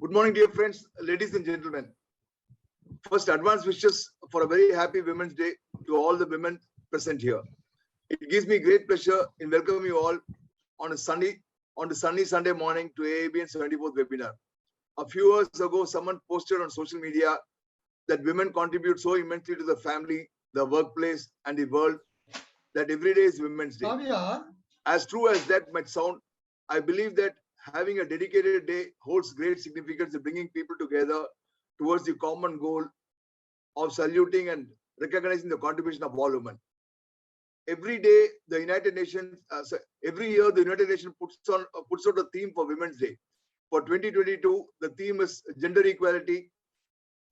Good morning, dear friends, ladies and gentlemen. First, advance wishes for a very happy Women's Day to all the women present here. It gives me great pleasure in welcoming you all on the sunny Sunday morning to AABN's 74th webinar. A few years ago, someone posted on social media that women contribute so immensely to the family, the workplace, and the world that every day is Women's Day. As true as that might sound, I believe that having a dedicated day holds great significance in bringing people together towards the common goal of saluting and recognizing the contribution of all women. Every day, the United Nations, every year, the United Nations puts out a theme for Women's Day. For 2022, the theme is gender equality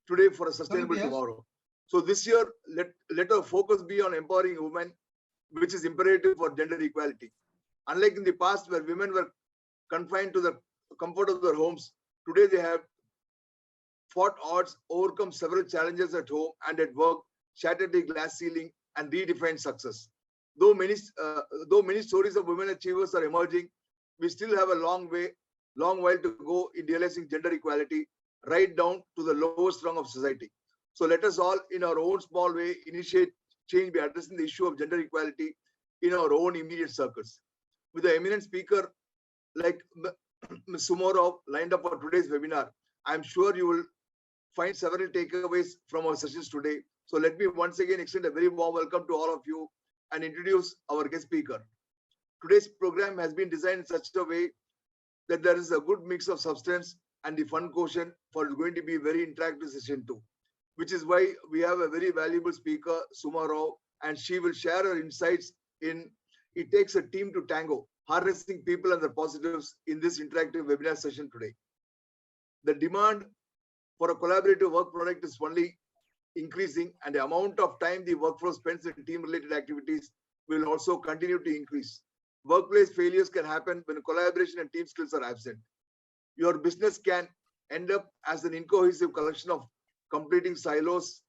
today for a sustainable tomorrow. So this year, let our focus be on empowering women, which is imperative for gender equality. Unlike in the past, where women were confined to the comfort of their homes, today they have fought odds, overcome several challenges at home and at work, shattered the glass ceiling, and redefined success. Though many stories of women achievers are emerging, we still have a long while to go in realizing gender equality right down to the lowest rung of society. So let us all, in our own small way, initiate change by addressing the issue of gender equality in our own immediate circles. With the eminent speaker like Ms. SumaRao lined up for today's webinar, I'm sure you will find several takeaways from our sessions today. So let me once again extend a very warm welcome to all of you and introduce our guest speaker. Today's program has been designed in such a way that there is a good mix of substance and the fun quotient for it's going to be a very interactive session too, which is why we have a very valuable speaker, SumaRao, and she will share her insights in It Takes a Team to Tango, Harnessing People and their Positives in this interactive webinar session today. The demand for a collaborative work product is only increasing, and the amount of time the workforce spends in team-related activities will also continue to increase. Workplace failures can happen when collaboration and team skills are absent. Your business can end up as an incohesive collection of completing silos,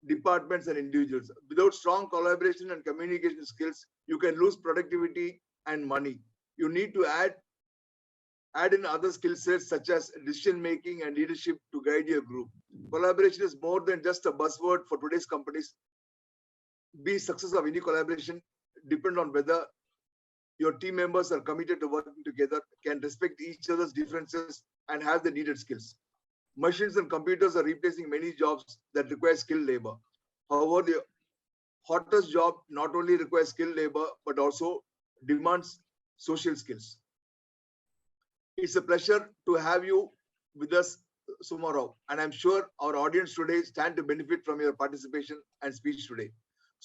departments, and individuals. Without strong collaboration and communication skills, you can lose productivity and money. You need to add in other skill sets such as decision making and leadership to guide your group. Collaboration is more than just a buzzword for today's companies. The success of any collaboration depends on whether your team members are committed to working together, can respect each other's differences, and have the needed skills. Machines and computers are replacing many jobs that require skilled labor. However, the hottest job not only requires skilled labor, but also demands social skills. It's a pleasure to have you with us, SumaRao, and I'm sure our audience today stand to benefit from your participation and speech today.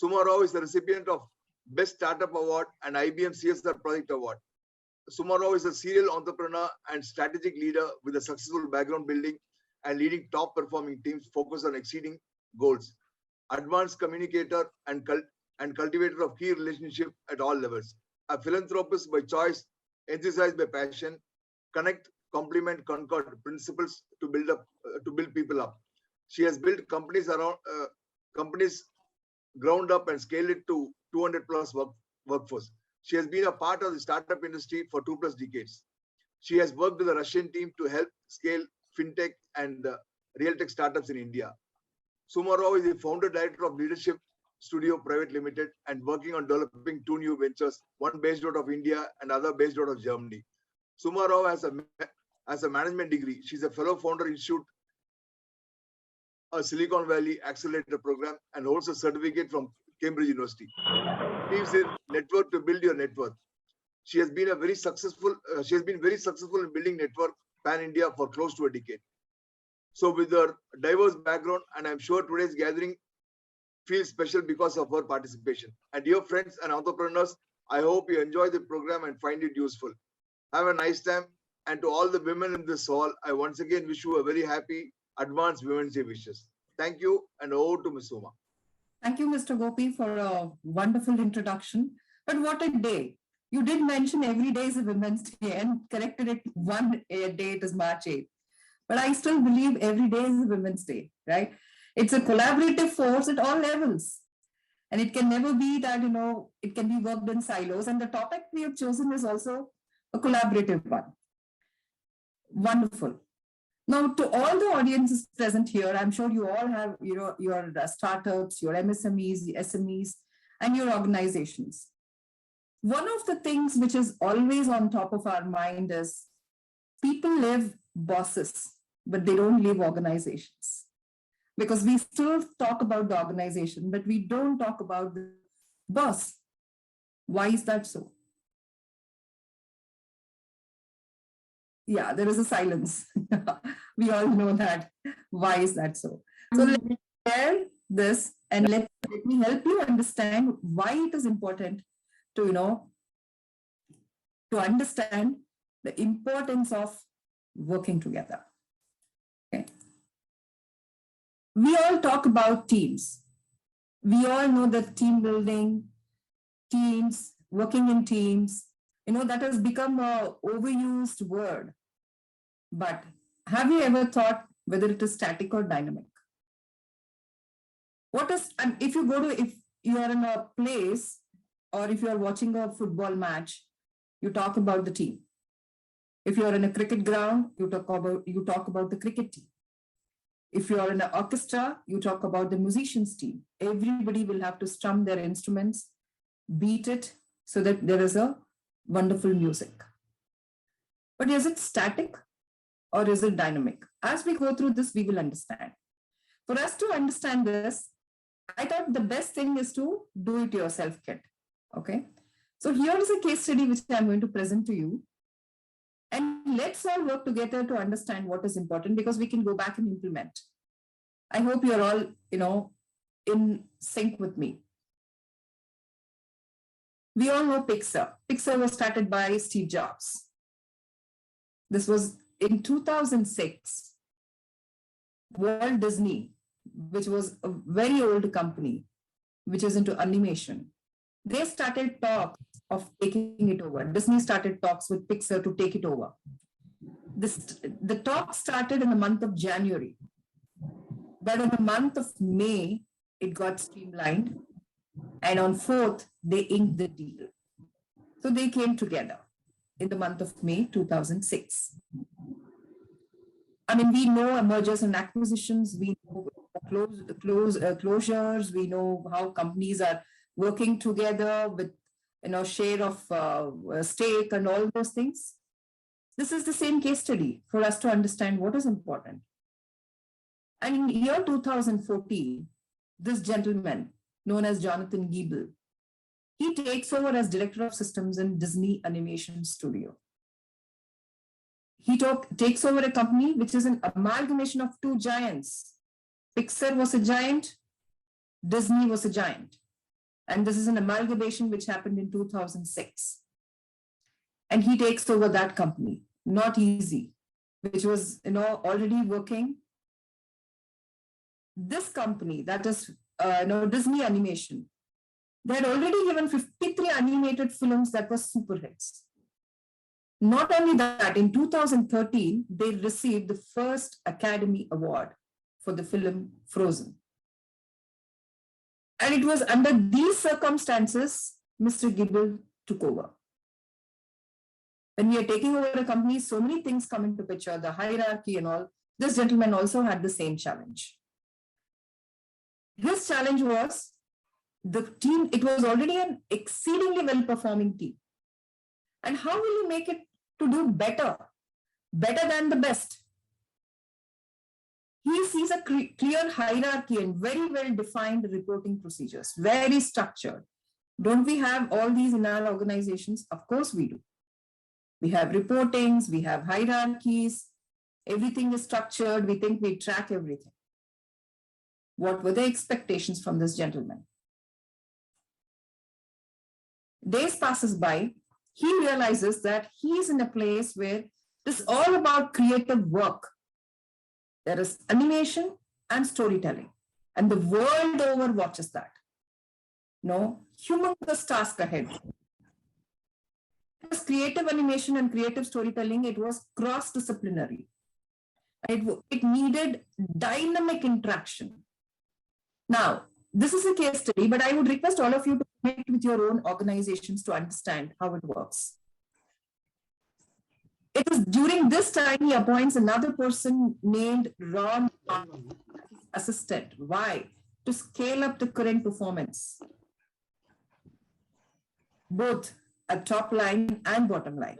SumaRao is the recipient of Best Startup Award and IBM CSR Project Award. SumaRao is a serial entrepreneur and strategic leader with a successful background building and leading top performing teams focused on exceeding goals. Advanced communicator and cultivator of key relationships at all levels. A philanthropist by choice, enthusiased by passion, connect, complement, concord principles to build people up. She has built companies ground up and scaled it to 200 plus workforce. She has been a part of the startup industry for 2+ decades. She has worked with the Russian team to help scale fintech and real tech startups in India. SumaRao is the founder director of Leadership Studio Private Limited and working on developing 2 new ventures, one based out of India and other based out of Germany. SumaRao has a management degree. She's a fellow founder Institute, a Silicon Valley Accelerator program, and holds a certificate from Cambridge University. Believes in network to build your net worth. She has been very successful in building network pan-India for close to a decade. So with her diverse background, and I'm sure today's gathering feels special because of her participation. And dear friends and entrepreneurs, I hope you enjoy the program and find it useful. Have a nice time. And to all the women in this hall, I once again wish you a very happy advanced Women's Day wishes. Thank you, and over to Ms. Suma. Thank you, Mr. Gopi, for a wonderful introduction. But what a day. You did mention every day is a Women's Day and corrected it one day, it is March 8th. But I still believe every day is a Women's Day, right? It's a collaborative force at all levels. And it can never be that, it can be worked in silos. And the topic we have chosen is also a collaborative one. Wonderful. Now, to all the audiences present here, I'm sure you all have your startups, your MSMEs, the SMEs, and your organizations. One of the things which is always on top of our mind is people live bosses, but they don't live organizations. Because we still talk about the organization, but we don't talk about the boss. Why is that so? Yeah, there is a silence. We all know that. Why is that so? So let me share this and let me help you understand why it is important to, to understand the importance of working together. Okay. We all talk about teams. We all know that team building, teams, working in teams, that has become a overused word. But have you ever thought whether it is static or dynamic? If you are in a place or if you are watching a football match, you talk about the team. If you are in a cricket ground, you talk about the cricket team. If you are in an orchestra, you talk about the musicians team. Everybody will have to strum their instruments, beat it so that there is a wonderful music. But is it static or is it dynamic? As we go through this, we will understand. For us to understand this, I thought the best thing is to do it yourself kit. Okay. So here is a case study which I'm going to present to you. And let's all work together to understand what is important, because we can go back and implement. I hope you're all, in sync with me. We all know Pixar. Pixar was started by Steve Jobs. This was in 2006. Walt Disney, which was a very old company, which is into animation, they started talks of taking it over. Disney started talks with Pixar to take it over. The talk started in the month of January. But in the month of May, it got streamlined. And on 4th, they inked the deal. So they came together in the month of May 2006. I mean, we know mergers and acquisitions, we know closures, we know how companies are working together with share of stake and all those things. This is the same case study for us to understand what is important. And in year 2014, this gentleman known as Jonathan Giebel, he takes over as director of systems in Disney Animation Studio. He takes over a company which is an amalgamation of two giants. Pixar was a giant, Disney was a giant. And this is an amalgamation which happened in 2006. And he takes over that company, not easy, which was already working. This company, that is Disney Animation, they had already given 53 animated films that were super hits. Not only that, in 2013, they received the first Academy Award for the film Frozen. And it was under these circumstances, Mr. Giebel took over. When we are taking over a company, so many things come into picture, the hierarchy and all. This gentleman also had the same challenge. His challenge was the team, it was already an exceedingly well-performing team. And how will you make it to do better than the best? He sees a clear hierarchy and very well-defined reporting procedures, very structured. Don't we have all these in our organizations? Of course we do. We have reportings, we have hierarchies, everything is structured, we think we track everything. What were the expectations from this gentleman? Days passes by, he realizes that he is in a place where it's all about creative work. There is animation and storytelling, and the world over watches that. Humongous task ahead. As creative animation and creative storytelling, it was cross-disciplinary. It needed dynamic interaction. Now, this is a case study, but I would request all of you to connect with your own organizations to understand how it works. It is during this time he appoints another person named Ron assistant. Why? To scale up the current performance, both at top line and bottom line.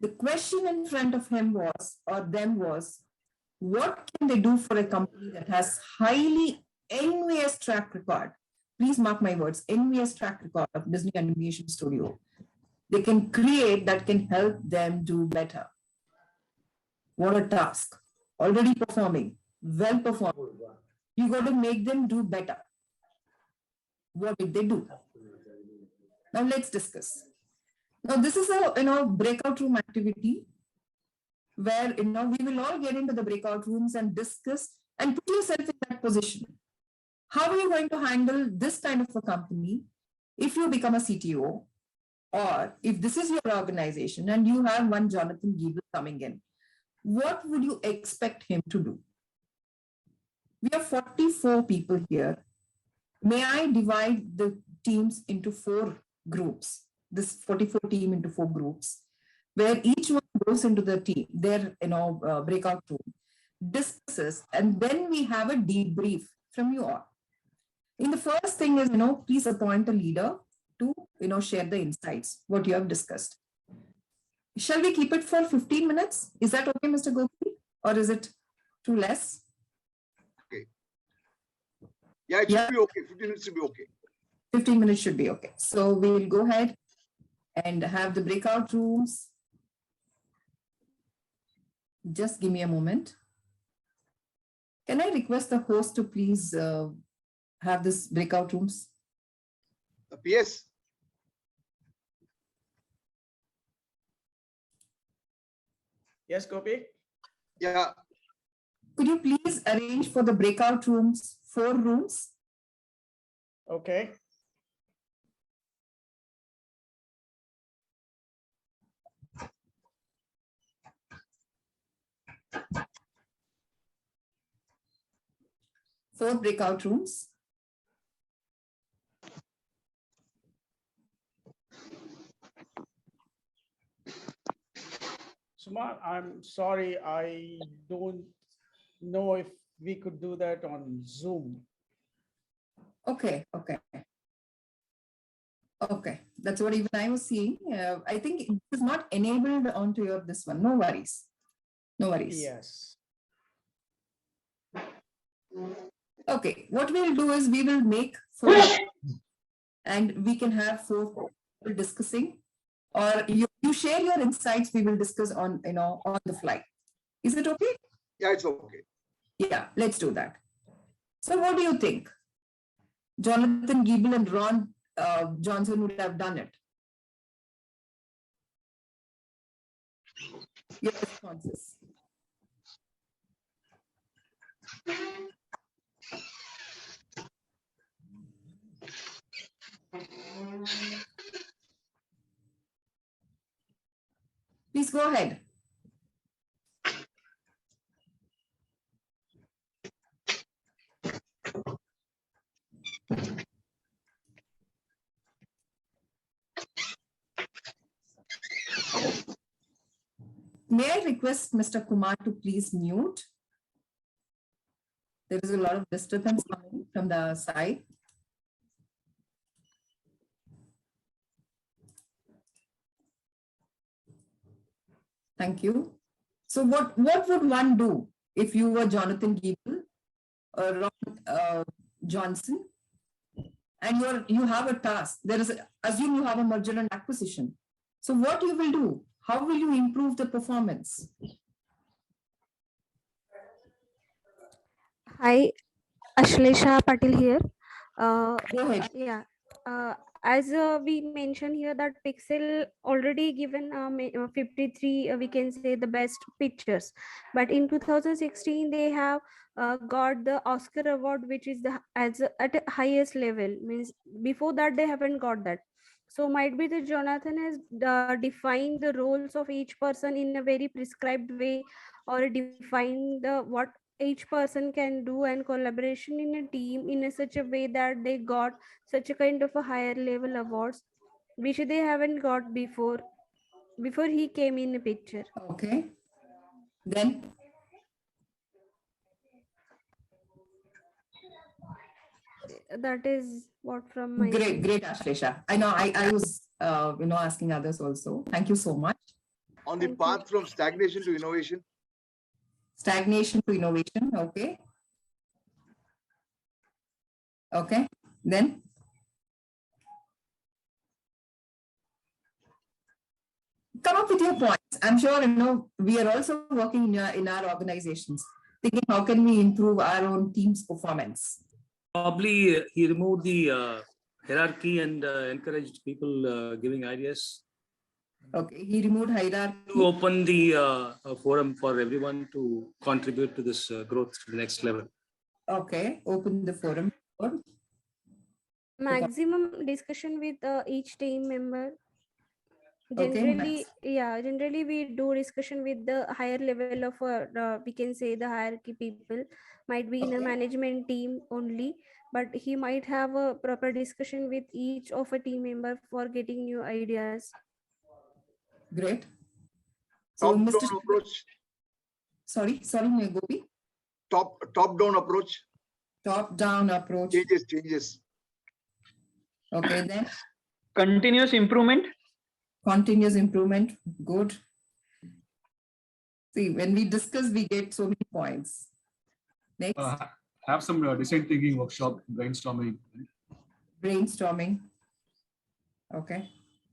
The question in front of him was, or them was, what can they do for a company that has highly envious track record? Please mark my words, envious track record of Disney Animation Studio. They can create that can help them do better. What a task. Already performing, well performing. You got to make them do better. What did they do? Now let's discuss. Now this is a breakout room activity where we will all get into the breakout rooms and discuss and put yourself in that position. How are you going to handle this kind of a company if you become a CTO, or if this is your organization and you have one Jonathan Giebel coming in? What would you expect him to do? We have 44 people here. May I divide the teams into 4 groups, this 44 team into 4 groups, where each one goes into the team, their breakout room, discusses, and then we have a debrief from you all. In the first thing is, please appoint a leader to, share the insights, what you have discussed. Shall we keep it for 15 minutes? Is that okay, Mr. Gopi? Or is it too less? Okay. Yeah, it should be okay. 15 minutes should be okay. 15 minutes should be okay. So we will go ahead and have the breakout rooms. Just give me a moment. Can I request the host to please have this breakout rooms? PS. Yes, Gopi? Yeah. Could you please arrange for the breakout rooms, 4 rooms? Okay. Four breakout rooms. Suma, I'm sorry, I don't know if we could do that on Zoom. Okay. That's what even I was seeing. I think it is not enabled onto your this one. No worries. Yes. Okay, what we'll do is we will make 4 and we can have 4 people discussing, or you share your insights, we will discuss on on the fly. Is it okay? Yeah, it's okay. Yeah, let's do that. So what do you think? Jonathan Giebel and Ron Johnson would have done it. Your responses. Please go ahead. May I request Mr. Kumar to please mute? There is a lot of disturbance coming from the side. Thank you. So what would one do if you were Jonathan Giebel or Ron Johnson, and you have a task? Assume you have a merger and acquisition. So what you will do? How will you improve the performance? Hi, Ashlesha Patil here. Go ahead. Yeah. As we mentioned here that Pixel already given 53, we can say the best pictures, but in 2016 they have got the Oscar award, which is at the highest level. Means before that they haven't got that. So might be the Jonathan has defined the roles of each person in a very prescribed way, or define the what each person can do, and collaboration in a team in such a way that they got such a kind of a higher level awards which they haven't got before. before he came in the picture. Okay. Then That is what from my great, end. great, Ashlesha. I know I was asking others also. Thank you so much. On the Thank you. path from stagnation to innovation. Stagnation to innovation. Okay. Okay. Then come up with your points. I'm sure we are also working in our organizations, thinking how can we improve our own team's performance. Probably he removed the hierarchy and encouraged people giving ideas. Okay, he removed hierarchy. To open the forum for everyone to contribute to this growth to the next level. Okay, open the forum. Maximum discussion with each team member. Okay, Generally we do discussion with the higher level of we can say the hierarchy people, might be in a Okay. management team only, but he might have a proper discussion with each of a team member for getting new ideas. Great. So, Top Mr. down approach. Sorry, Gopi. Top down approach. Top down approach. Changes. Okay, then Continuous improvement. continuous improvement. Good. See, when we discuss, we get so many points. Next, Have some design thinking workshop, brainstorming. brainstorming. Okay.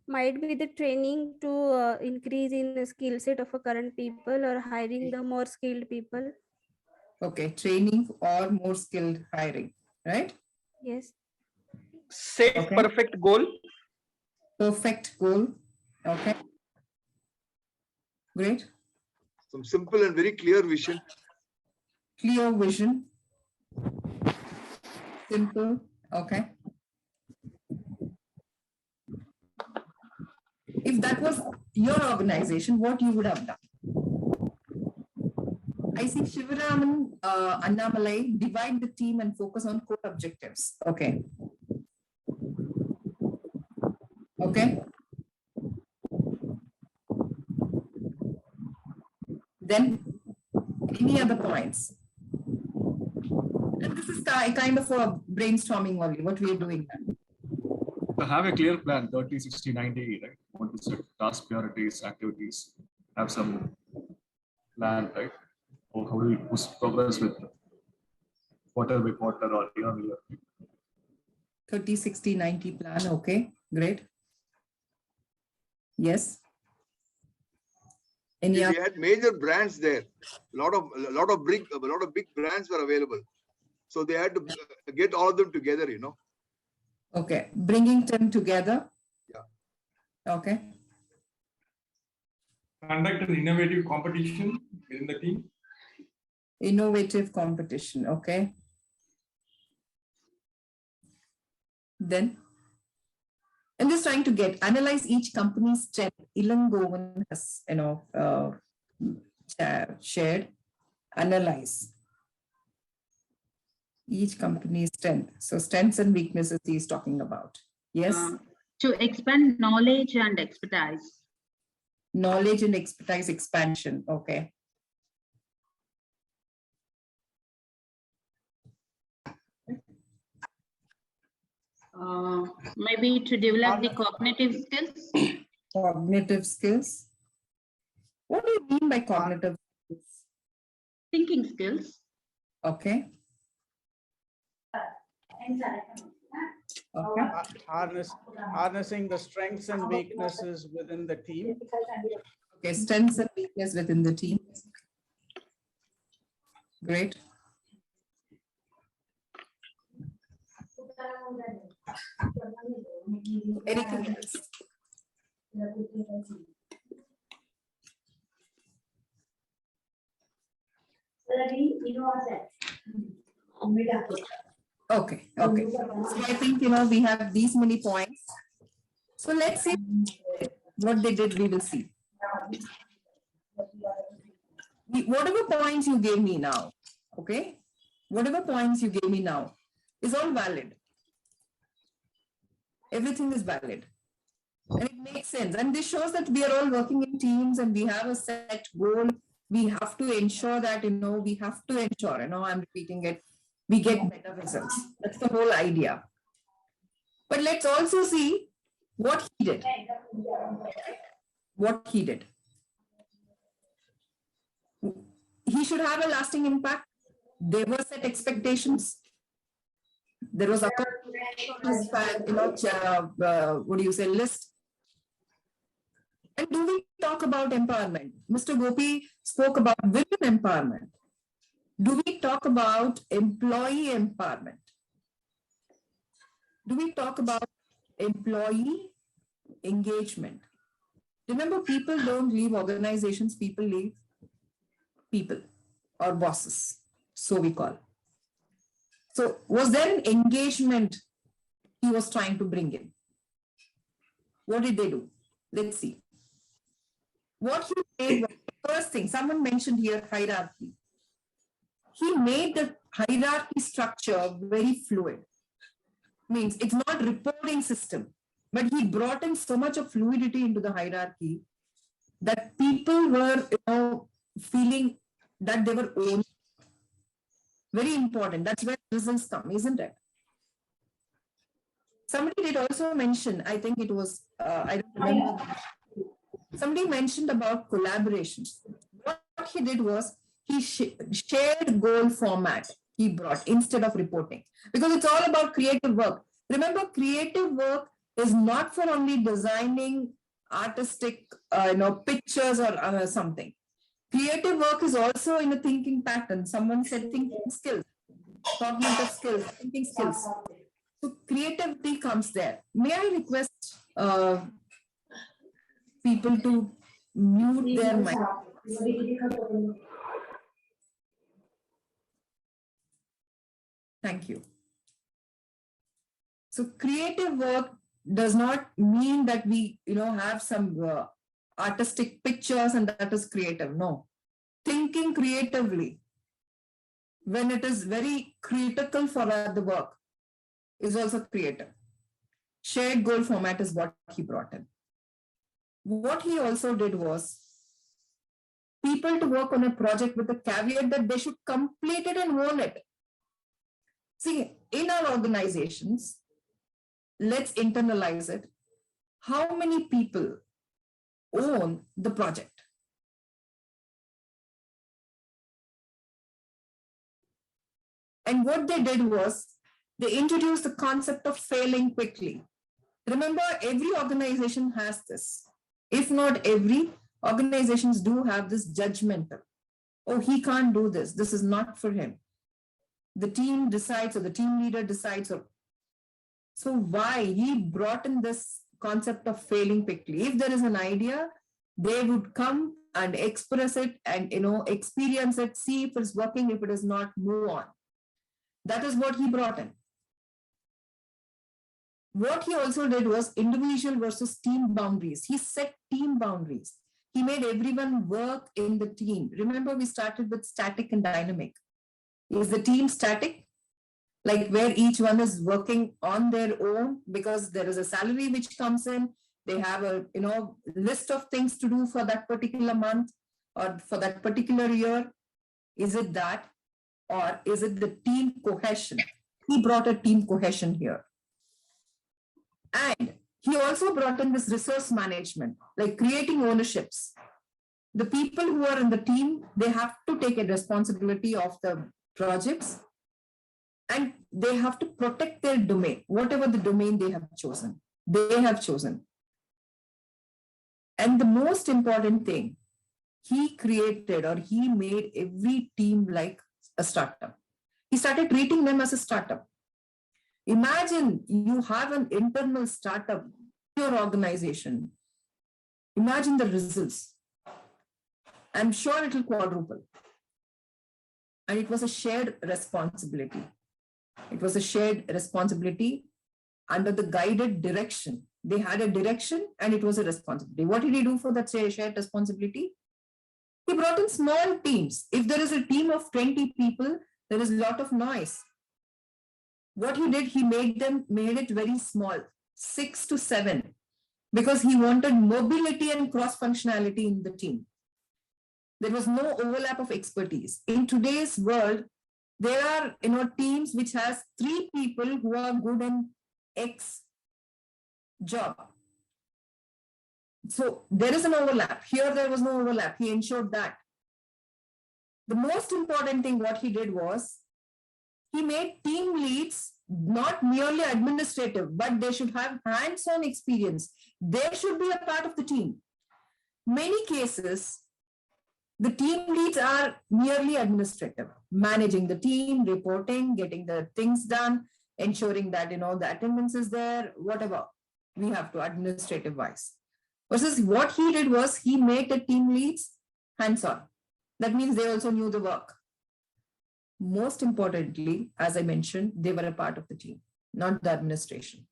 Might be the training to increase in the skill set of a current people or hiring the more skilled people. Okay, training or more skilled hiring, right? Yes. Set Okay. perfect goal. Perfect goal. Okay. Great. Some simple and very clear vision. Clear vision. Simple. Okay. If that was your organization, what you would have done? I see Shivaraman, Annamalai, divide the team and focus on core objectives. Okay. Okay. Then, any other points? And this is kind of a brainstorming only, what we are doing now. So have a clear plan, 30, 60, 90, right? Want to set task priorities, activities, have some plan, right? Or how do we push progress with quarter by quarter or year on year? 30, 60, 90 plan. Okay, great. Yes. Any We other? had major brands there. A lot of big brands were available. So they had to get all of them together, Okay, bringing them together. Yeah. Okay. Conduct an innovative competition within the team. Innovative competition. Okay. Then, I'm just trying to analyze each company's strength. Ilangovan has, shared, analyze each company's strength. So strengths and weaknesses he's talking about. Yes. To expand knowledge and expertise. Knowledge and expertise expansion. Okay. Maybe to develop the cognitive skills. Cognitive skills. What do you mean by cognitive skills? Thinking skills. Okay. Okay. Harnessing the strengths and weaknesses within the team. Okay, strengths and weakness within the team. Great. Anything else? Okay, okay. So I think, we have these many points. So let's see what they did, we will see. Whatever points you gave me now, okay? Whatever points you gave me now is all valid. Everything is valid. And it makes sense. And this shows that we are all working in teams and we have a set goal. We have to ensure that, we have to ensure, I'm repeating it, we get better results. That's the whole idea. But let's also see what he did. What he did. He should have a lasting impact. There were set expectations. There was a list. And do we talk about empowerment? Mr. Gopi spoke about women empowerment. Do we talk about employee empowerment? Do we talk about employee engagement? Remember, people don't leave organizations, people leave people or bosses, so we call. So was there an engagement he was trying to bring in? What did they do? Let's see. What he made was the first thing, someone mentioned here hierarchy. He made the hierarchy structure very fluid. Means it's not reporting system, but he brought in so much of fluidity into the hierarchy that people were feeling that they were owned. Very important. That's where results come, isn't it? Somebody did also mention, I think it was, I don't remember. Somebody mentioned about collaboration. What he did was he shared goal format he brought instead of reporting, because it's all about creative work. Remember, creative work is not for only designing artistic, pictures or something. Creative work is also in a thinking pattern. Someone said thinking skills, cognitive skills, thinking skills. So creativity comes there. May I request people to mute their mic? Thank you. So creative work does not mean that we, have some artistic pictures and that is creative. No. Thinking creatively, when it is very critical for the work, is also creative. Shared goal format is what he brought in. What he also did was people to work on a project with a caveat that they should complete it and own it. See, in our organizations, let's internalize it. How many people own the project? And what they did was they introduced the concept of failing quickly. Remember, every organization has this. If not every, organizations do have this judgmental. Oh, he can't do this. This is not for him. The team decides or the team leader decides. So why? He brought in this concept of failing quickly. If there is an idea, they would come and express it and experience it, see if it's working, if it is not, move on. That is what he brought in. What he also did was individual versus team boundaries. He set team boundaries. He made everyone work in the team. Remember, we started with static and dynamic. Is the team static? Like where each one is working on their own because there is a salary which comes in. They have a list of things to do for that particular month or for that particular year. Is it that? Or is it the team cohesion? He brought a team cohesion here. And he also brought in this resource management, like creating ownerships. The people who are in the team, they have to take a responsibility of the projects and they have to protect their domain, whatever the domain they have chosen. They have chosen. And the most important thing, he created or he made every team like a startup. He started treating them as a startup. Imagine you have an internal startup in your organization. Imagine the results. I'm sure it will quadruple. And it was a shared responsibility. It was a shared responsibility under the guided direction. They had a direction and it was a responsibility. What did he do for that shared responsibility? He brought in small teams. If there is a team of 20 people, there is a lot of noise. What he did, he made it very small, 6 to 7. because he wanted mobility and cross-functionality in the team. There was no overlap of expertise. In today's world, there are teams which has 3 people who are good in X job. So there is an overlap. Here there was no overlap. He ensured that. The most important thing what he did was, he made team leads not merely administrative, but they should have hands-on experience. They should be a part of the team. Many cases, the team leads are merely administrative, managing the team, reporting, getting the things done, ensuring that the attendance is there, whatever we have to administrative wise. Versus what he did was, he made the team leads hands-on. That means they also knew the work. Most importantly, as I mentioned, they were a part of the team, not the administration.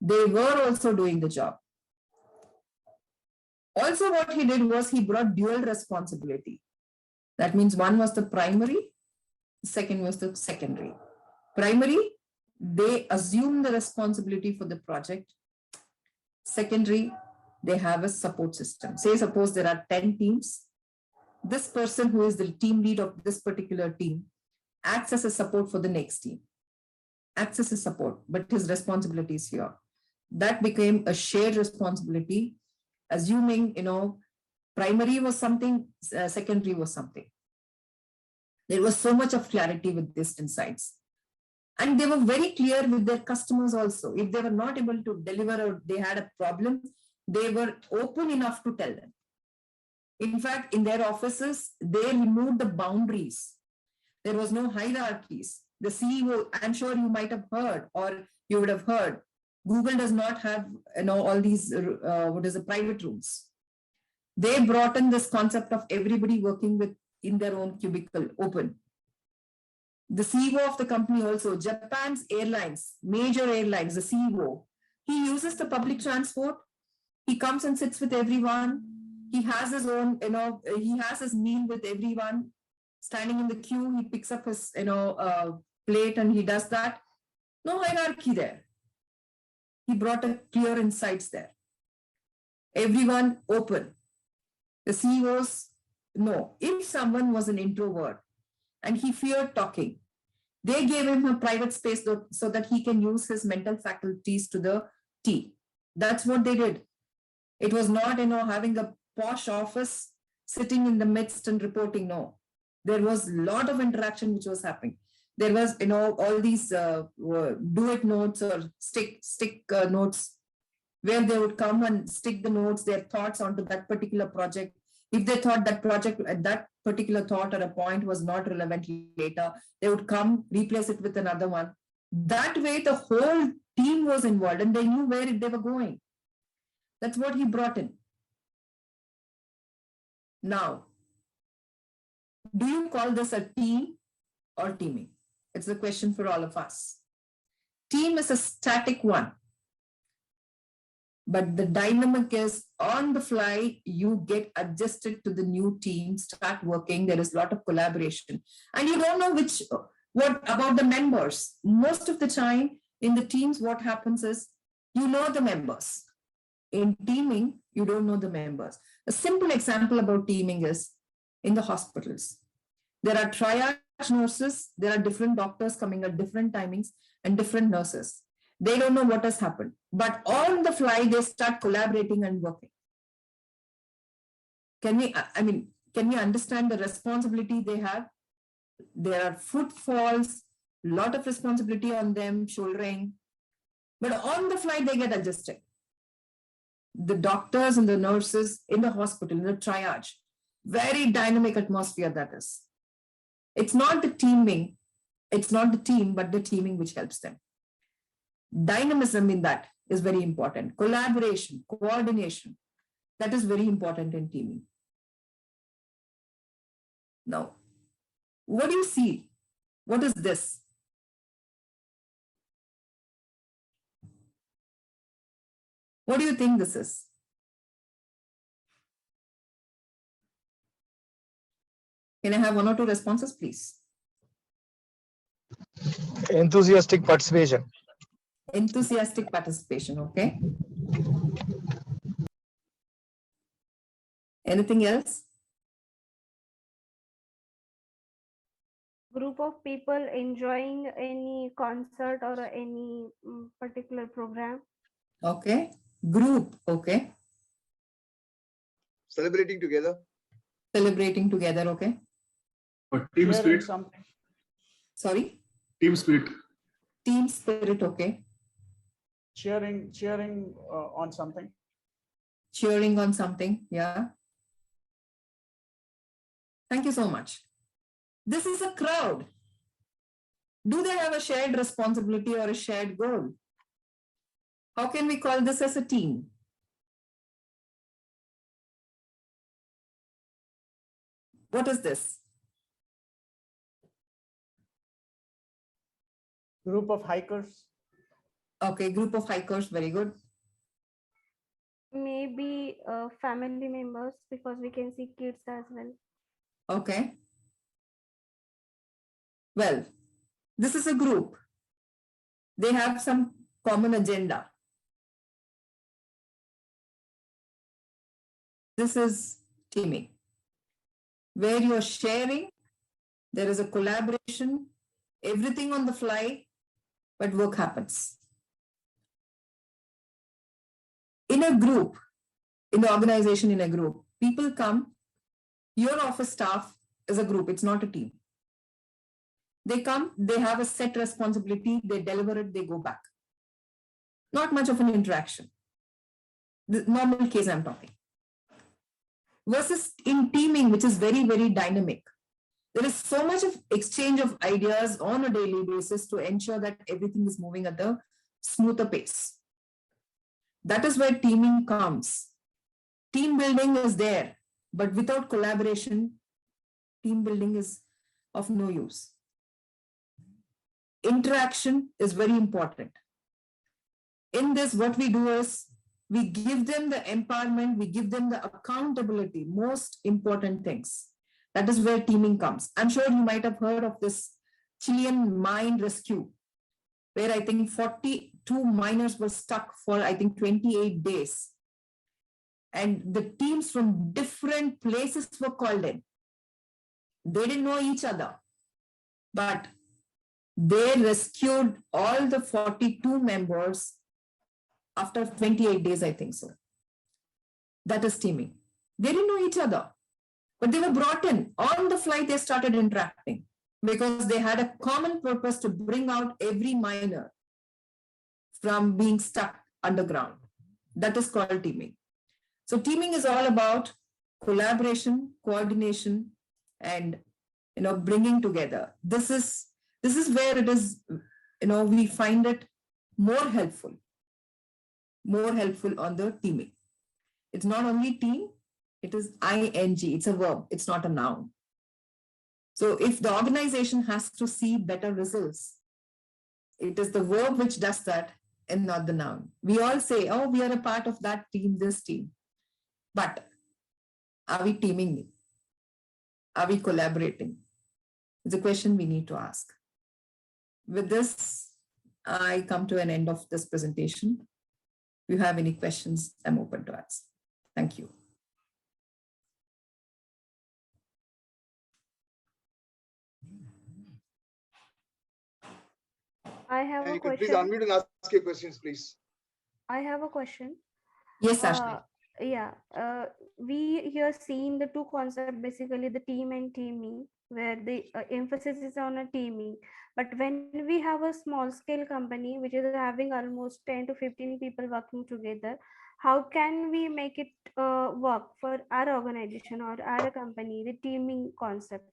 They were also doing the job. Also, what he did was, he brought dual responsibility. That means one was the primary, second was the secondary. Primary, they assume the responsibility for the project. Secondary, they have a support system. Say, suppose there are 10 teams. This person who is the team lead of this particular team acts as a support for the next team. Acts as a support, but his responsibility is here. That became a shared responsibility, assuming, primary was something, secondary was something. There was so much of clarity with these insights. And they were very clear with their customers also. If they were not able to deliver or they had a problem, they were open enough to tell them. In fact, in their offices, they removed the boundaries. There was no hierarchies. The CEO, I'm sure you might have heard, or you would have heard, Google does not have all these private rooms. They brought in this concept of everybody working in their own cubicle, open. The CEO of the company also, Japan's airlines, major airlines, the CEO, he uses the public transport. He comes and sits with everyone. He has his own, he has his meal with everyone. Standing in the queue, he picks up his, plate and he does that. No hierarchy there. He brought a clear insights there. Everyone open. The CEOs know. If someone was an introvert and he feared talking, they gave him a private space so that he can use his mental faculties to the T. That's what they did. It was not, having a posh office sitting in the midst and reporting. No, there was a lot of interaction which was happening. There was, all these do-it notes or stick notes, where they would come and stick the notes, their thoughts onto that particular project. If they thought that project, that particular thought or a point was not relevant later, they would come, replace it with another one. That way, the whole team was involved and they knew where they were going. That's what he brought in. Now, do you call this a team or teaming? It's a question for all of us. Team is a static one. But the dynamic is on the fly, you get adjusted to the new team, start working. There is a lot of collaboration. And you don't know what about the members. Most of the time in the teams, what happens is, you know the members. In teaming, you don't know the members. A simple example about teaming is in the hospitals. There are triage nurses, there are different doctors coming at different timings and different nurses. They don't know what has happened, but on the fly, they start collaborating and working. Can we understand the responsibility they have? There are footfalls, a lot of responsibility on them, shouldering, but on the fly, they get adjusted. The doctors and the nurses in the hospital, in the triage, very dynamic atmosphere that is. It's not the teaming, it's not the team, but the teaming which helps them. Dynamism in that is very important. Collaboration, coordination, that is very important in teaming. Now, what do you see? What is this? What do you think this is? Can I have 1 or 2 responses, please? Enthusiastic participation. Enthusiastic participation, okay. Anything else? Group of people enjoying any concert or any particular program. Okay. Group. Okay. Celebrating together. Celebrating together. Okay. But team Sharing spirit. something. Sorry. Team spirit. Team spirit. Okay. Cheering on something. Cheering on something. Yeah. Thank you so much. This is a crowd. Do they have a shared responsibility or a shared goal? How can we call this as a team? What is this? Group of hikers. Okay, group of hikers, very good. Maybe family members, because we can see kids as well. Okay. Well, this is a group. They have some common agenda. This is teaming, where you're sharing, there is a collaboration, everything on the fly, but work happens. In a group, in the organization, in a group, people come, your office staff is a group, it's not a team. They come, they have a set responsibility, they deliver it, they go back. Not much of an interaction. The normal case I'm talking. Versus in teaming, which is very, very dynamic. There is so much of exchange of ideas on a daily basis to ensure that everything is moving at a smoother pace. That is where teaming comes. Team building is there, but without collaboration, team building is of no use. Interaction is very important. In this, what we do is we give them the empowerment, we give them the accountability, most important things. That is where teaming comes. I'm sure you might have heard of this Chilean mine rescue, where I think 42 miners were stuck for, I think, 28 days. And the teams from different places were called in. They didn't know each other, but they rescued all the 42 members after 28 days, I think so. That is teaming. They didn't know each other, but they were brought in. On the fly, they started interacting because they had a common purpose to bring out every miner from being stuck underground. That is called teaming. So teaming is all about collaboration, coordination, and bringing together. This is where it is, we find it more helpful on the teaming. It's not only team, it is ing, it's a verb, it's not a noun. So if the organization has to see better results, it is the verb which does that and not the noun. We all say, oh, we are a part of that team, this team. But are we teaming? Are we collaborating? It's a question we need to ask. With this, I come to an end of this presentation. If you have any questions, I'm open to answer. Thank you. I have a You can question. please unmute and ask your questions, please. I have a question. Yes, Ashley. We here seen the two concepts, basically the team and teaming, where the emphasis is on a teaming. But when we have a small scale company, which is having almost 10 to 15 people working together, how can we make it work for our organization or our company, the teaming concept?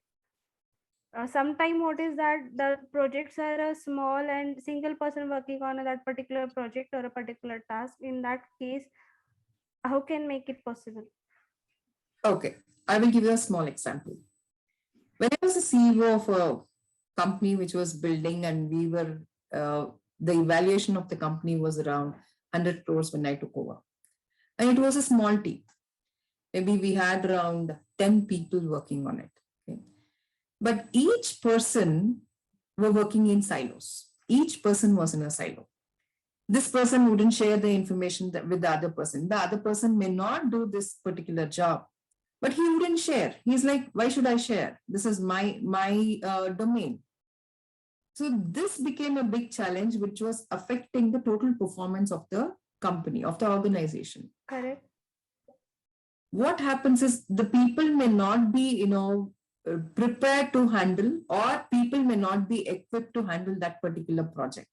Sometimes what is that the projects are a small and single person working on that particular project or a particular task. In that case, how can make it possible? Okay, I will give you a small example. When I was a CEO of a company which was building, and we were, the evaluation of the company was around 100 crores when I took over. And it was a small team. Maybe we had around 10 people working on it. Okay? But each person were working in silos. Each person was in a silo. This person wouldn't share the information with the other person. The other person may not do this particular job, But he wouldn't share. He's like, why should I share? This is my domain. So this became a big challenge, which was affecting the total performance of the company, of the organization. Correct. What happens is the people may not be, prepared to handle, or people may not be equipped to handle that particular project.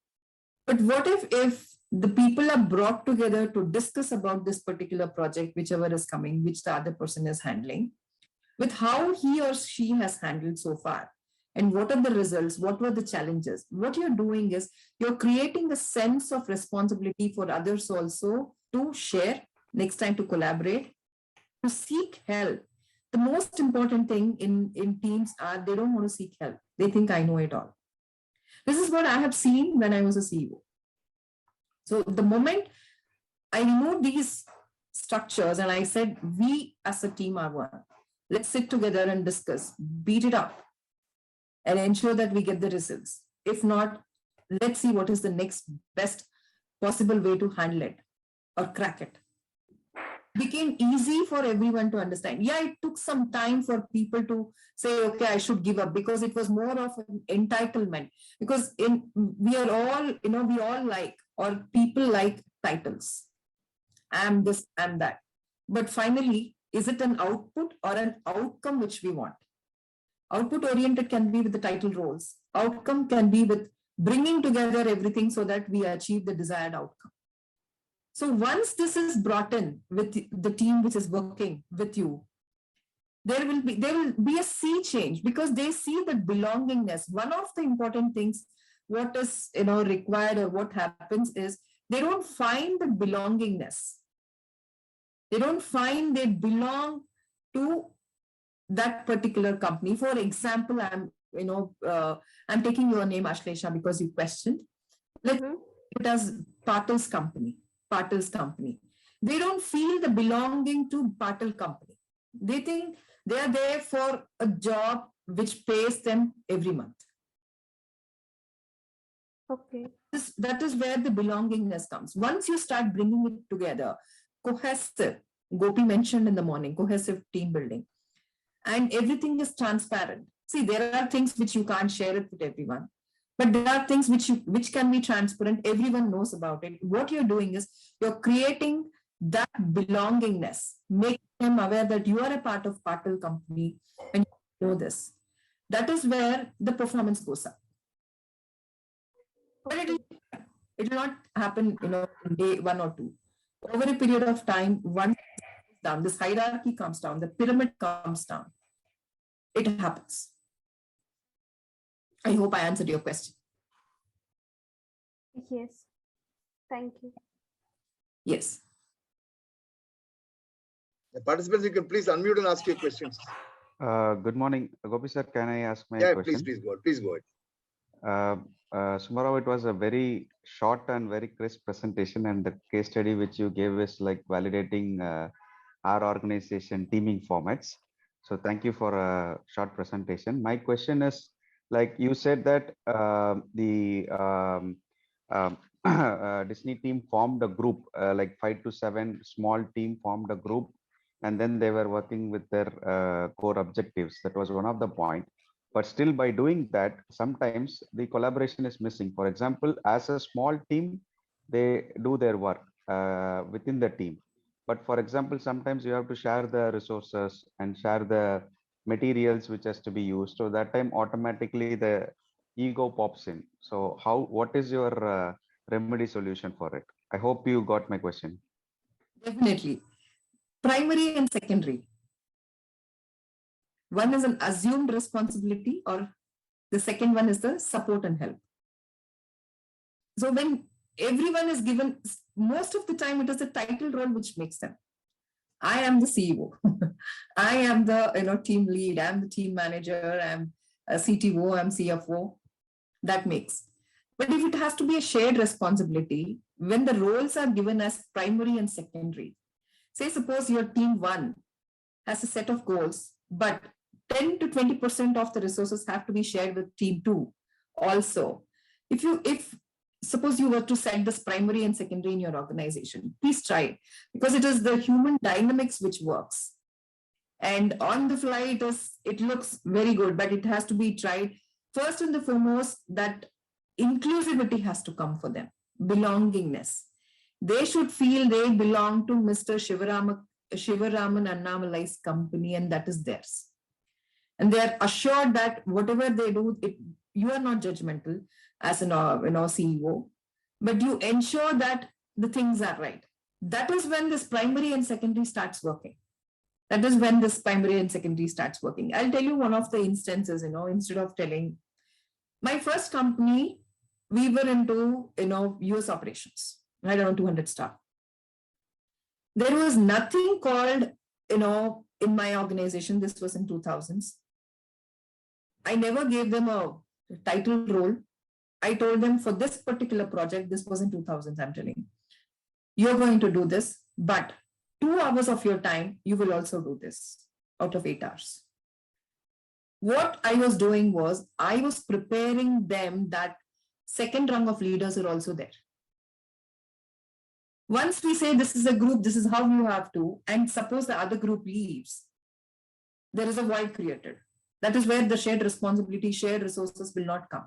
But what if the people are brought together to discuss about this particular project, whichever is coming, which the other person is handling, with how he or she has handled so far, and what are the results, what were the challenges? What you're doing is you're creating a sense of responsibility for others also to share, next time to collaborate, to seek help. The most important thing in teams are they don't want to seek help. They think I know it all. This is what I have seen when I was a CEO. So the moment I removed these structures and I said, we as a team are one. Let's sit together and discuss, beat it up, and ensure that we get the results. If not, let's see what is the next best possible way to handle it or crack it. Became easy for everyone to understand. Yeah, it took some time for people to say, okay, I should give up, because it was more of an entitlement. Because we are all, we all like, or people like titles. I'm this, I'm that. But finally, is it an output or an outcome which we want? Output oriented can be with the title roles. Outcome can be with bringing together everything so that we achieve the desired outcome. So once this is brought in with the team which is working with you, there will be a sea change, because they see that belongingness. One of the important things, what is required or what happens is they don't find the belongingness. They don't find they belong to that particular company. For example, I'm taking your name, Ashlesha, because you questioned. Let's it as Patil's company. They don't feel the belonging to Patil company. They think they are there for a job which pays them every month. Okay. That is where the belongingness comes. Once you start bringing it together, cohesive, Gopi mentioned in the morning, cohesive team building, and everything is transparent. See, there are things which you can't share it with everyone, but there are things which can be transparent. Everyone knows about it. What you're doing is you're creating that belongingness, make them aware that you are a part of Patil company and you know this. That is where the performance goes up. But it will not happen, in day 1 or 2. Over a period of time, once down, this hierarchy comes down, the pyramid comes down. It happens. I hope I answered your question. Yes. Thank you. Yes. The participants, you can please unmute and ask your questions. Good morning, Gopi sir. Can I ask my question? Please go ahead. SumaRao, it was a very short and very crisp presentation, and the case study which you gave is like validating our organization teaming formats. So thank you for a short presentation. My question is, like you said that Disney team formed a group, like 5 to 7 small team formed a group, and then they were working with their core objectives. That was one of the point. But still, by doing that, sometimes the collaboration is missing. For example, as a small team, they do their work within the team. But for example, sometimes you have to share the resources and share the materials which has to be used. So that time automatically the ego pops in. So what is your remedy solution for it? I hope you got my question. Definitely. Primary and secondary. One is an assumed responsibility, or the second one is the support and help. So when everyone is given, most of the time it is the title role which makes them. I am the CEO. I am the team lead. I'm the team manager. I'm a CTO. I'm CFO. That makes. But if it has to be a shared responsibility, when the roles are given as primary and secondary, say suppose your team 1 has a set of goals, but 10 to 20% of the resources have to be shared with team 2 also. If suppose you were to set this primary and secondary in your organization, please try it, because it is the human dynamics which works. And on the fly, it looks very good, but it has to be tried. First and the foremost, that inclusivity has to come for them, belongingness. They should feel they belong to Mr. Shivaraman Annamalai's company, and that is theirs. And they are assured that whatever they do, you are not judgmental as an CEO, but you ensure that the things are right. That is when this primary and secondary starts working. That is when this primary and secondary starts working. I'll tell you one of the instances, instead of telling my first company, we were into, US operations, right around 200 staff. There was nothing called, in my organization, this was in 2000s. I never gave them a title role. I told them for this particular project, this was in 2000s, I'm telling you, you're going to do this, but 2 hours of your time, you will also do this out of 8 hours. What I was doing was, I was preparing them that second rung of leaders are also there. Once we say this is a group, this is how you have to, and suppose the other group leaves, there is a void created. That is where the shared responsibility, shared resources will not come.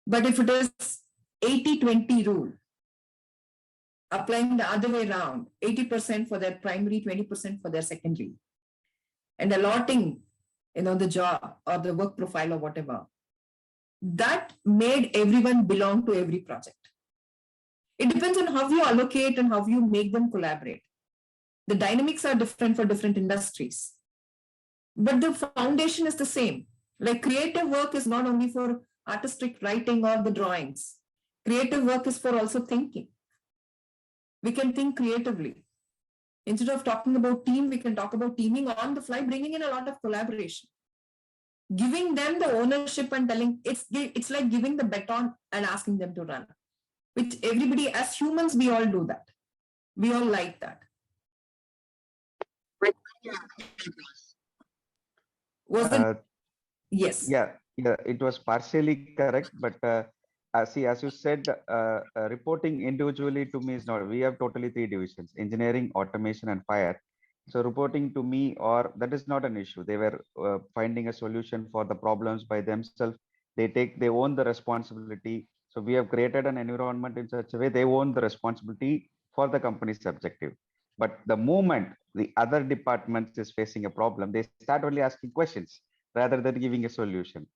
But if it is 80-20 rule, applying the other way around, 80% for their primary, 20% for their secondary, and allotting, the job or the work profile or whatever, that made everyone belong to every project. It depends on how you allocate and how you make them collaborate. The dynamics are different for different industries, but the foundation is the same. Like creative work is not only for artistic writing or the drawings. Creative work is for also thinking. We can think creatively. Instead of talking about team, we can talk about teaming on the fly, bringing in a lot of collaboration. Giving them the ownership and telling, it's like giving the baton and asking them to run. Which everybody, as humans, we all do that. We all like that. Was it? Yes. Yeah, it was partially correct, but as you said, reporting individually to me is not. We have totally 3 divisions: engineering, automation, and fire. So reporting to me, or that is not an issue. They were finding a solution for the problems by themselves. They own the responsibility. So we have created an environment in such a way they own the responsibility for the company's objective. But the moment the other departments is facing a problem, they start only asking questions rather than giving a solution.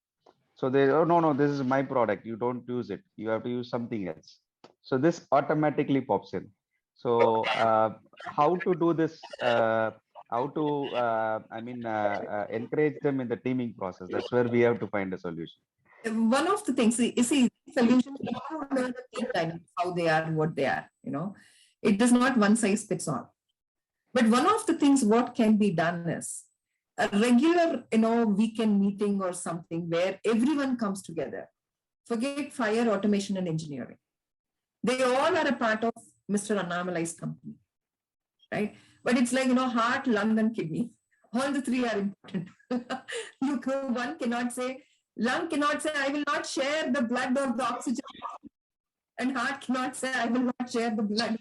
So they, oh no, this is my product. You don't use it. You have to use something else. So this automatically pops in. So how to do this? How to encourage them in the teaming process? That's where we have to find a solution. One of the things, solutions, how the team dynamics, how they are, what they are, it is not one size fits all. But one of the things what can be done is a regular, weekend meeting or something where everyone comes together. Forget fire, automation, and engineering. They all are a part of Mr. Annamalai's company, right? But it's like, heart, lung, and kidney. All the 3 are important. One cannot say, lung cannot say, I will not share the blood or the oxygen. And heart cannot say, I will not share the blood.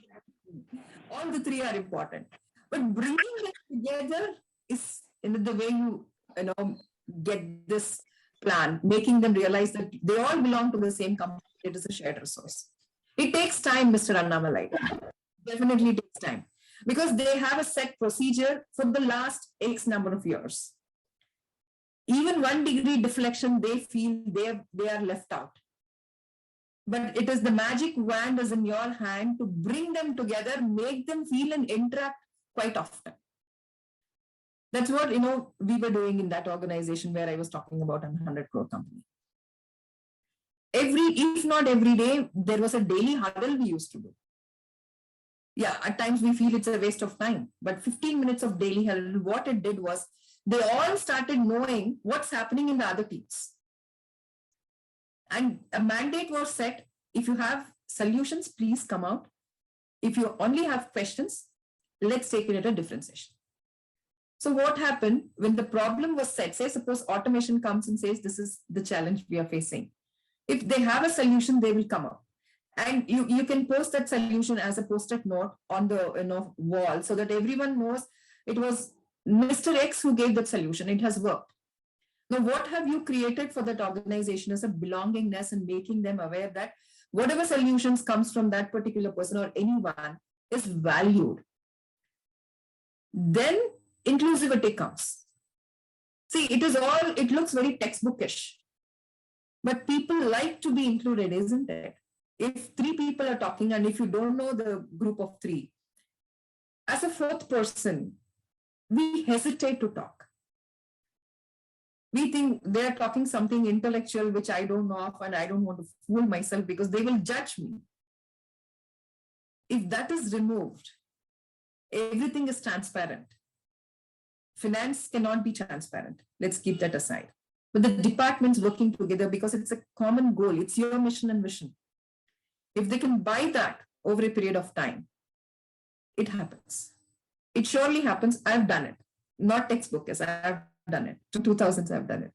All the 3 are important. But bringing them together is the way you get this plan, making them realize that they all belong to the same company. It is a shared resource. It takes time, Mr. Annamalai. Definitely takes time. Because they have a set procedure for the last X number of years. Even 1 degree deflection, they feel they are left out. But it is the magic wand is in your hand to bring them together, make them feel and interact quite often. That's what, we were doing in that organization where I was talking about a 100 crore company. If not every day, there was a daily huddle we used to do. Yeah, at times we feel it's a waste of time, but 15 minutes of daily huddle, what it did was they all started knowing what's happening in the other teams. And a mandate was set. If you have solutions, please come out. If you only have questions, let's take it at a different session. So what happened when the problem was set, say suppose automation comes and says, this is the challenge we are facing. If they have a solution, they will come up. And you can post that solution as a post-it note on the wall so that everyone knows it was Mr. X who gave that solution. It has worked. Now, what have you created for that organization as a belongingness and making them aware that whatever solutions comes from that particular person or anyone is valued? Then inclusivity comes. See, it looks very textbookish, but people like to be included, isn't it? If 3 people are talking and if you don't know the group of 3, as a 4th person, we hesitate to talk. We think they're talking something intellectual, which I don't know of, and I don't want to fool myself because they will judge me. If that is removed, everything is transparent. Finance cannot be transparent. Let's keep that aside. But the departments working together because it's a common goal. It's your mission and vision. If they can buy that over a period of time, it happens. It surely happens. I've done it. Not textbook, as I've done it. To 2000s, I've done it.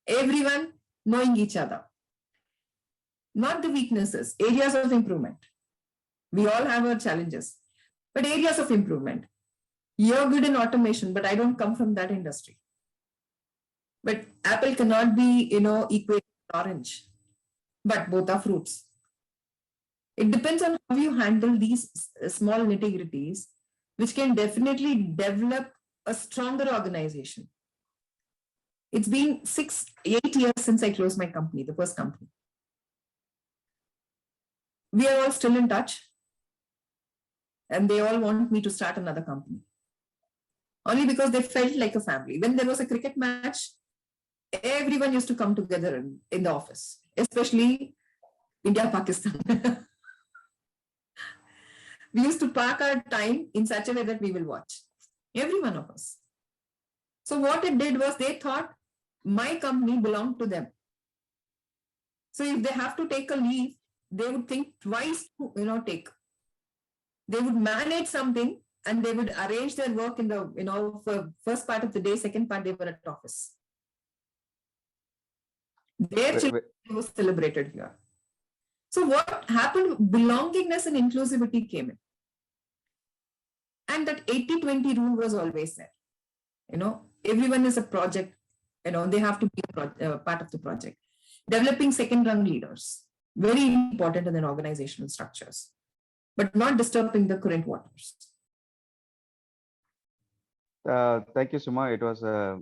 Everyone knowing each other. Not the weaknesses, areas of improvement. We all have our challenges, but areas of improvement. You're good in automation, but I don't come from that industry. But apple cannot be, equated to orange, but both are fruits. It depends on how you handle these small nitty-gritties, which can definitely develop a stronger organization. It's been 8 years since I closed my company, the first company. We are all still in touch, and they all want me to start another company. Only because they felt like a family. When there was a cricket match, everyone used to come together in the office, especially India-Pakistan. We used to park our time in such a way that we will watch, every one of us. So what it did was they thought my company belonged to them. So if they have to take a leave, they would think twice to, take. They would manage something and they would arrange their work in the, for first part of the day, second part they were at office. Their children was celebrated here. So what happened? Belongingness and inclusivity came in. And that 80-20 rule was always there. Everyone is a project, they have to be a part of the project. Developing second-rung leaders, very important in their organizational structures, but not disturbing the current waters. Thank you, Suma. It was a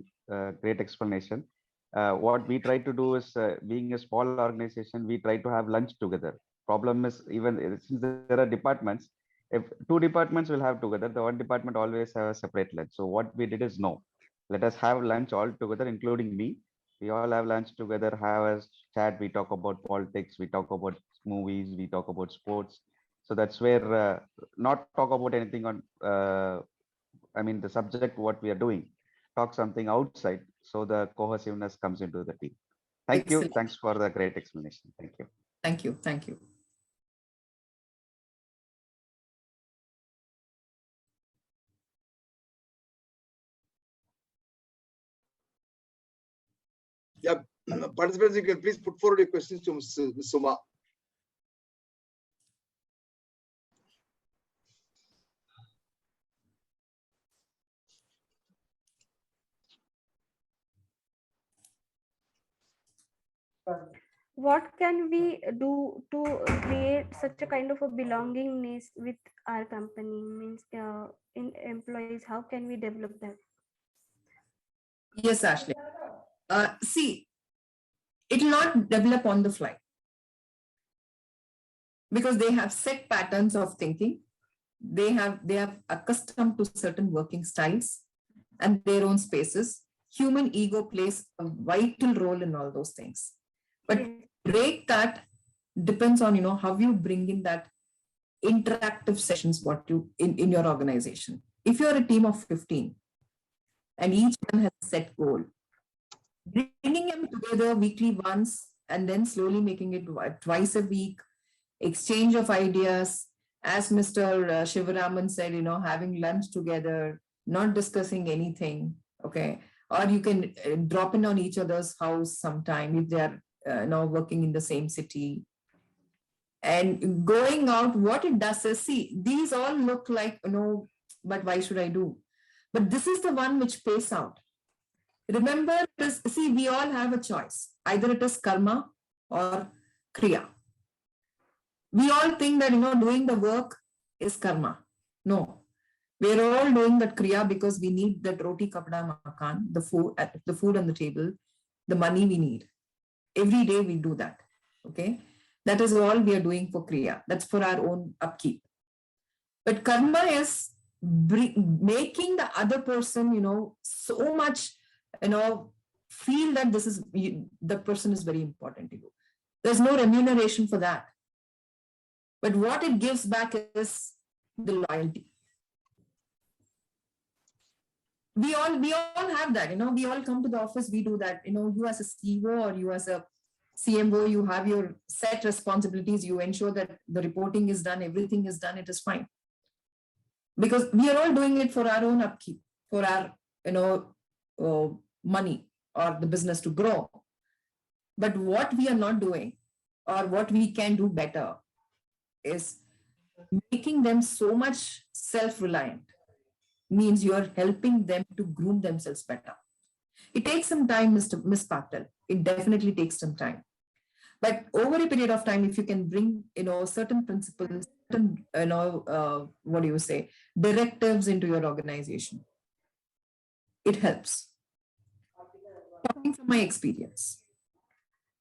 great explanation. What we try to do is, being a small organization, we try to have lunch together. Problem is, even since there are departments, if 2 departments will have together, the one department always have a separate lunch. So what we did is, no, let us have lunch all together, including me. We all have lunch together, have a chat. We talk about politics, we talk about movies, we talk about sports. So that's where not talk about anything on, the subject, what we are doing, talk something outside. So the cohesiveness comes into the team. Thank you. Thanks for the great explanation. Thank you. Thank you. Thank you. Yeah, participants, you can please put forward your questions to Ms. Suma. What can we do to create such a kind of a belongingness with our company? Means in employees, how can we develop that? Yes, Ashley. See, it will not develop on the fly because they have set patterns of thinking. They have accustomed to certain working styles and their own spaces. Human ego plays a vital role in all those things. But break that depends on how you bring in that interactive sessions in your organization. If you're a team of 15 and each one has a set goal, bringing them together weekly once and then slowly making it twice a week, exchange of ideas, as Mr. Shivaraman said, having lunch together, not discussing anything, okay? Or you can drop in on each other's house sometime if they're working in the same city. And going out, what it does is, see, these all look like, but why should I do? But this is the one which pays out. Remember, see, we all have a choice. Either it is karma or kriya. We all think that, doing the work is karma. No, we're all doing that kriya because we need that roti, kapda, makan, the food on the table, the money we need. Every day we do that. Okay. That is all we are doing for kriya. That's for our own upkeep. But karma is making the other person, so much, feel that the person is very important to you. There's no remuneration for that. But what it gives back is the loyalty. We all have that, we all come to the office, we do that, you as a CEO or you as a CMO, you have your set responsibilities, you ensure that the reporting is done, everything is done, it is fine. Because we are all doing it for our own upkeep, for our, money or the business to grow. But what we are not doing or what we can do better is making them so much self-reliant. Means you are helping them to groom themselves better. It takes some time, Miss Patel. It definitely takes some time. But over a period of time, if you can bring, certain principles, certain, directives into your organization, it helps. Talking from my experience.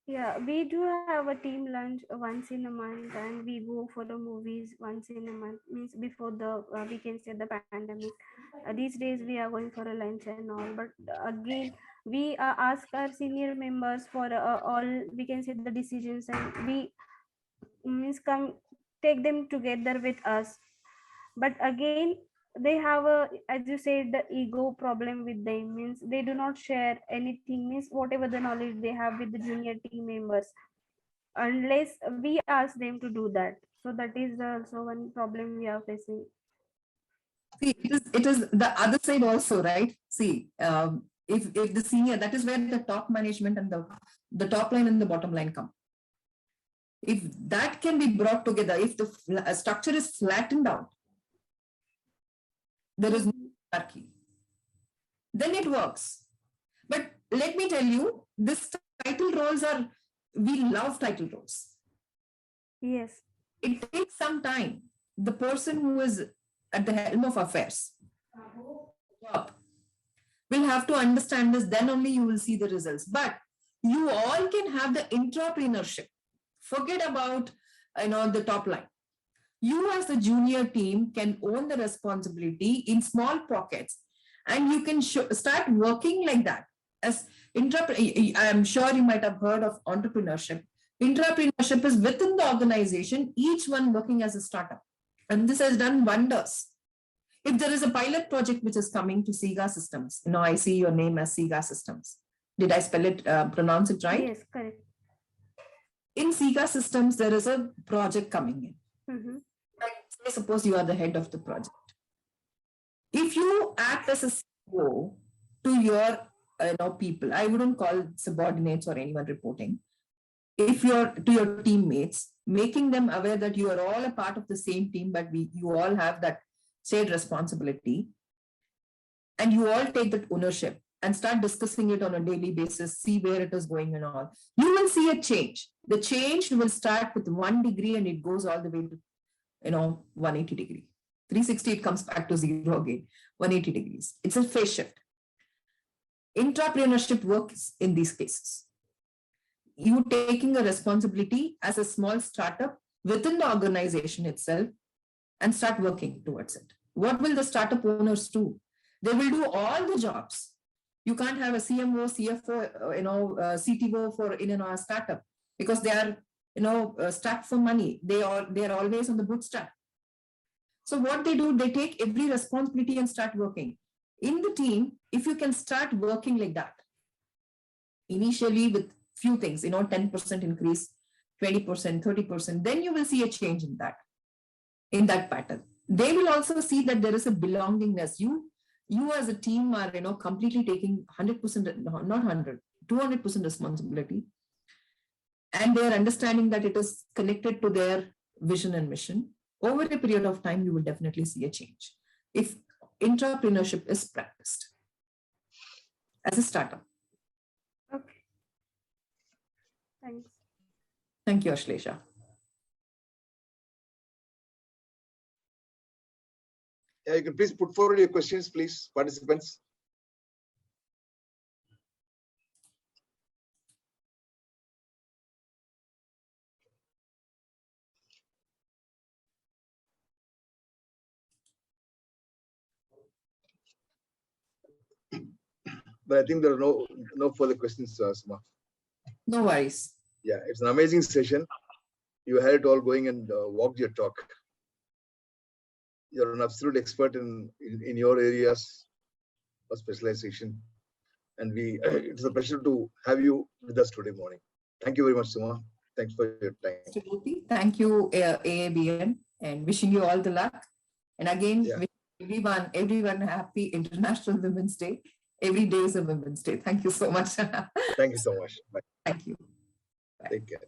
Yeah, we do have a team lunch once in a month, and we go for the movies once in a month. Means before the we can say the pandemic. These days we are going for a lunch and all. But again, we ask our senior members for all, we can say, the decisions, and we take them together with us. But again, they have as you said, the ego problem with them. Means they do not share anything, means whatever the knowledge they have with the junior team members, unless we ask them to do that. So that is also one problem we are facing. See, it is the other side also, right? See, if the senior, that is where the top management and the top line and the bottom line come. If that can be brought together, if the structure is flattened out, there is no hierarchy, then it works. But let me tell you, this title roles we love title roles. Yes. It takes some time. The person who is at the helm of affairs will have to understand this, then only you will see the results. But you all can have the entrepreneurship. Forget about, the top line. You as the junior team can own the responsibility in small pockets, and you can start working like that. As I'm sure you might have heard of entrepreneurship. Entrepreneurship is within the organization, each one working as a startup. And this has done wonders. If there is a pilot project which is coming to SIGA Systems, I see your name as SIGA Systems. Did I pronounce it right? Yes, correct. In SIGA Systems, there is a project coming in. Mm-hmm. Say, suppose you are the head of the project. If you act as a CEO to your people, I wouldn't call subordinates or anyone reporting. If you're to your teammates, making them aware that you are all a part of the same team, but you all have that shared responsibility, and you all take that ownership and start discussing it on a daily basis, see where it is going and all, you will see a change. The change will start with 1 degree and it goes all the way to 180 degree. 360, it comes back to 0 again. 180 degrees. It's a phase shift. Entrepreneurship works in these cases. You taking a responsibility as a small startup within the organization itself and start working towards it. What will the startup owners do? They will do all the jobs. You can't have a CMO, CFO, CTO in a startup because they are, strapped for money. They are always on the bootstrap. So what they do, they take every responsibility and start working. In the team, if you can start working like that, initially with few things, 10% increase, 20%, 30%, then you will see a change in that pattern. They will also see that there is a belongingness. You as a team are, completely taking 100%, not 100, 200% responsibility. And they are understanding that it is connected to their vision and mission. Over a period of time, you will definitely see a change. If intrapreneurship is practiced as a startup. Okay. Thanks. Thank you, Ashlesha. Yeah, you can please put forward your questions, please, participants. But I think there are no further questions, Suma. No worries. Yeah, it's an amazing session. You had it all going and walked your talk. You're an absolute expert in your areas of specialization. And it's a pleasure to have you with us today morning. Thank you very much, Suma. Thanks for your time. Mr. Gopi, thank you, AABN, and wishing you all the luck. And again, wishing everyone happy International Women's Day. Every day is a Women's Day. Thank you so much. Thank you so much. Bye. Thank you. Take care.